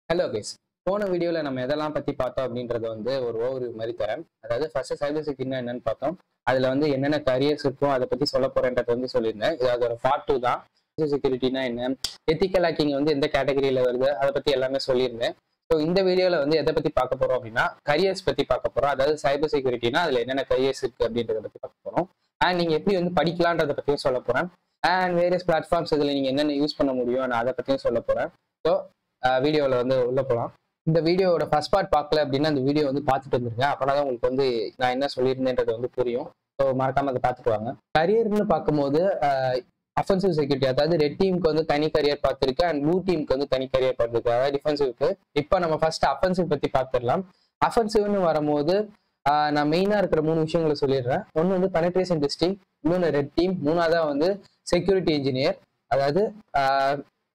Hello guys. போன வீடியோல நம்ம எதெல்லாம் பத்தி பார்த்தோம் அப்படின்றத வந்து ஒரு ஓவர்வியூ மாதிரி தரேன். அதாவது ஃபர்ஸ்ட் சைபர் செக்யூரிட்டினா என்னன்னு பார்த்தோம். அதுல வந்து என்னென்ன கரியர்ஸ் இருக்கும் அதை பத்தி சொல்ல போறேன்றத வந்து சொல்லியிருந்தேன். இது அதோட பார்ட் 2 தான். சைபர் செக்யூரிட்டினா என்ன, எத்திக்கல் ஹேக்கிங் வந்து எந்த கேட்டகரியில வருது, அதை பத்தி எல்லாமே சொல்லியிருந்தேன். ஸோ இந்த வீடியோல வந்து எதை பத்தி பார்க்க போறோம் அப்படின்னா கரியர்ஸ் பத்தி பார்க்க போறோம். அதாவது சைபர் செக்யூரிட்டினா அதுல என்னென்ன கரியர்ஸ் இருக்கு அப்படின்றத பத்தி பார்க்க போறோம். அண்ட் நீங்க எப்படி வந்து படிக்கலான்றத பத்தியும் சொல்ல போறேன். அண்ட் வேரியஸ் பிளாட்ஃபார்ம்ஸ் இதுல நீங்க என்னென்ன யூஸ் பண்ண முடியும் நான் அதை பத்தியும் சொல்ல போறேன். ஸோ வீடியோவில் வந்து உள்ள போகலாம். இந்த வீடியோவோட ஃபர்ஸ்ட் பார்ட் பார்க்கல அப்படின்னா அந்த வீடியோ வந்து பார்த்துட்டு வந்துருங்க. அப்போனா தான் உங்களுக்கு வந்து நான் என்ன சொல்லியிருந்தேன்றது வந்து புரியும். ஸோ மறக்காம அதை பார்த்துட்டு வாங்க. கரியர்னு பார்க்கும்போது அஃபென்சிவ் செக்யூரிட்டி, அதாவது ரெட் டீமுக்கு வந்து தனி கரியர் பார்த்துருக்கு அண்ட் ப்ளூ டீமுக்கு வந்து தனி கரியர் பார்த்துருக்கு. அதாவது டிஃபென்சிவ்க்கு. இப்போ நம்ம ஃபர்ஸ்ட் அஃபென்சிவ் பற்றி பார்த்துடலாம். அஃபென்சிவ்னு வரும்போது நான் மெயினாக இருக்கிற 3 விஷயங்களை சொல்லிடுறேன். ஒன்று வந்து பெனட்ரேஷன் டெஸ்டிங், இன்னொன்று ரெட் டீம், மூணாவதா வந்து செக்யூரிட்டி இன்ஜினியர். அதாவது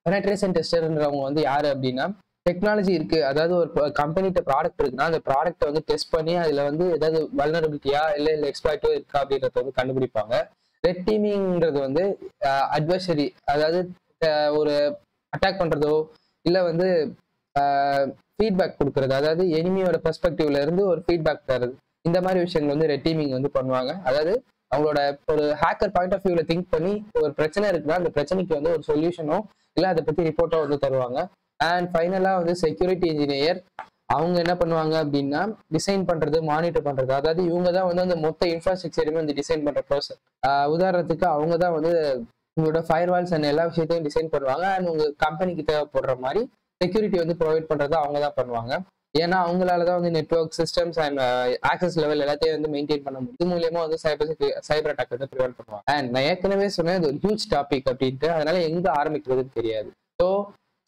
பெனட்ரேஷன் டெஸ்டர்ன்றவங்க வந்து யாரு அப்படின்னா, டெக்னாலஜி இருக்கு, அதாவது ஒரு கம்பெனிட்ட ப்ராடக்ட் இருக்குன்னா அந்த ப்ராடக்ட்டை வந்து டெஸ்ட் பண்ணி அதுல வந்து ஏதாவது வல்னரபிலிட்டியா இல்லை எக்ஸ்ப்ளாய்ட்டோ இருக்கா அப்படின்றத வந்து கண்டுபிடிப்பாங்க. ரெட் டீமிங்கிறது வந்து அட்வைசரி, அதாவது ஒரு அட்டாக் பண்றதோ இல்லை வந்து ஃபீட்பேக் கொடுக்கறது, அதாவது எனிமியோட பெர்ஸ்பெக்டிவ்ல இருந்து ஒரு ஃபீட்பேக் தருது. இந்த மாதிரி விஷயங்கள் வந்து ரெட் டீமிங் வந்து பண்ணுவாங்க. அதாவது அவங்களோட ஒரு ஹேக்கர் பாயிண்ட் ஆஃப் வியூல திங்க் பண்ணி ஒரு பிரச்சனை இருக்குன்னா அந்த பிரச்சனைக்கு வந்து ஒரு சொல்யூஷனோ இல்லை அதை பத்தி ரிப்போர்ட்டோ வந்து தருவாங்க. அண்ட் ஃபைனலா வந்து செக்யூரிட்டி இன்ஜினியர், அவங்க என்ன பண்ணுவாங்க அப்படின்னா டிசைன் பண்றது, மானிட்டர் பண்றது. அதாவது இவங்க தான் வந்து அந்த மொத்த இன்ஃப்ராஸ்ட்ரக்சருமே வந்து டிசைன் பண்ற ப்ராசஸ். உதாரணத்துக்கு அவங்க தான் வந்து உங்களோட ஃபயர்வால்ஸ் அண்ட் எல்லா விஷயத்தையும் டிசைன் பண்ணுவாங்க. அண்ட் உங்க கம்பெனிக்கு தேவைப்படுற மாதிரி செக்யூரிட்டி வந்து ப்ரொவைட் பண்றது அவங்க தான் பண்ணுவாங்க. ஏன்னா அவங்களால தான் வந்து network systems and access level எல்லாத்தையும் வந்து மெயின்டைன் பண்ண முடியும். இது மூலியமா வந்து சைபர் அட்டாக் வந்து ப்ரிவென்ட் பண்ணுவாங்க. அண்ட் நான் ஏற்கனவே சொன்னேன் இது ஒரு ஹியூஜ் டாபிக் அப்படின்ட்டு, அதனால எங்க ஆரம்பிக்கிறதுன்னு தெரியாது. ஸோ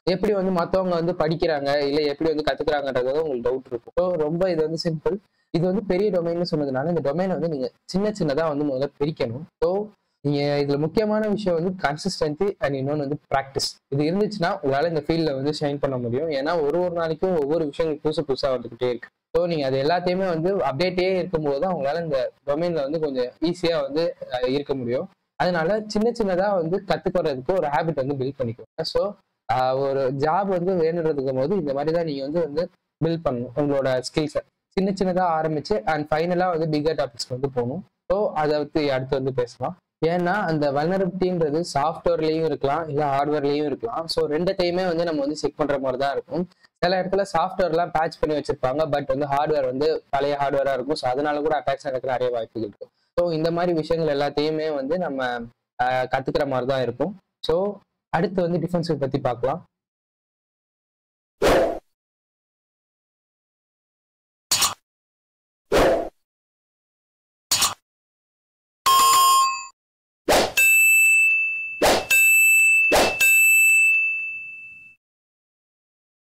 எப்படி வந்து மற்றவங்க வந்து படிக்கிறாங்க இல்லை எப்படி வந்து கத்துக்கிறாங்கன்றது உங்களுக்கு டவுட் இருக்கும். ஸோ ரொம்ப இது வந்து சிம்பிள். இது வந்து பெரிய டொமைன்னு சொன்னதுனால இந்த டொமைனை வந்து நீங்க சின்னதா வந்து முதல்ல பிரிக்கணும். ஸோ நீங்க இதுல முக்கியமான விஷயம் வந்து கன்சிஸ்டன்சி அண்ட் இன்னொன்று வந்து ப்ராக்டிஸ். இது இருந்துச்சுன்னா உங்களால இந்த ஃபீல்ட்ல வந்து ஷைன் பண்ண முடியும். ஏன்னா ஒரு நாளைக்கும் ஒவ்வொரு விஷயங்கள் புதுசா வந்துகிட்டே இருக்கு. ஸோ நீங்க அது எல்லாத்தையுமே வந்து அப்டேட்டே இருக்கும்போது தான் உங்களால இந்த டொமைன்ல வந்து கொஞ்சம் ஈஸியா வந்து இருக்க முடியும். அதனால சின்னதா வந்து கத்துக்கிறதுக்கு ஒரு ஹேபிட் வந்து பில்ட் பண்ணிக்கோங்க. ஸோ ஒரு ஜாப் வந்து வேணுன்றதுக்கும் போது இந்த மாதிரி தான் நீங்க வந்து பில்ட் பண்ணணும் உங்களோட ஸ்கில்ஸை. சின்னதா ஆரம்பிச்சு அண்ட் ஃபைனலா வந்து பிகர் டாபிக்ஸ் வந்து போகணும். ஸோ அதை பத்தி அடுத்து வந்து பேசலாம். ஏன்னா அந்த வல்னரபிலிட்டின்றது சாஃப்ட்வேர்லயும் இருக்கலாம் இல்லை ஹார்ட்வேர்லயும் இருக்கலாம். ஸோ ரெண்டத்தையுமே வந்து நம்ம வந்து செக் பண்ற மாதிரி தான் இருக்கும். சில இடத்துல சாஃப்ட்வேர்லாம் பேட்ச் பண்ணி வச்சிருப்பாங்க, பட் வந்து ஹார்ட்வேர் வந்து பழைய ஹார்ட்வேரா இருக்கும். ஸோ அதனால கூட அட்டாக்ஸ் நடக்கிற நிறைய வாய்ப்புகள் இருக்கும். ஸோ இந்த மாதிரி விஷயங்கள் எல்லாத்தையுமே வந்து நம்ம கத்துக்கிற மாதிரி தான் இருக்கும். ஸோ அடுத்து வந்து டிஃபென்சிவ் பத்தி பார்க்கலாம்.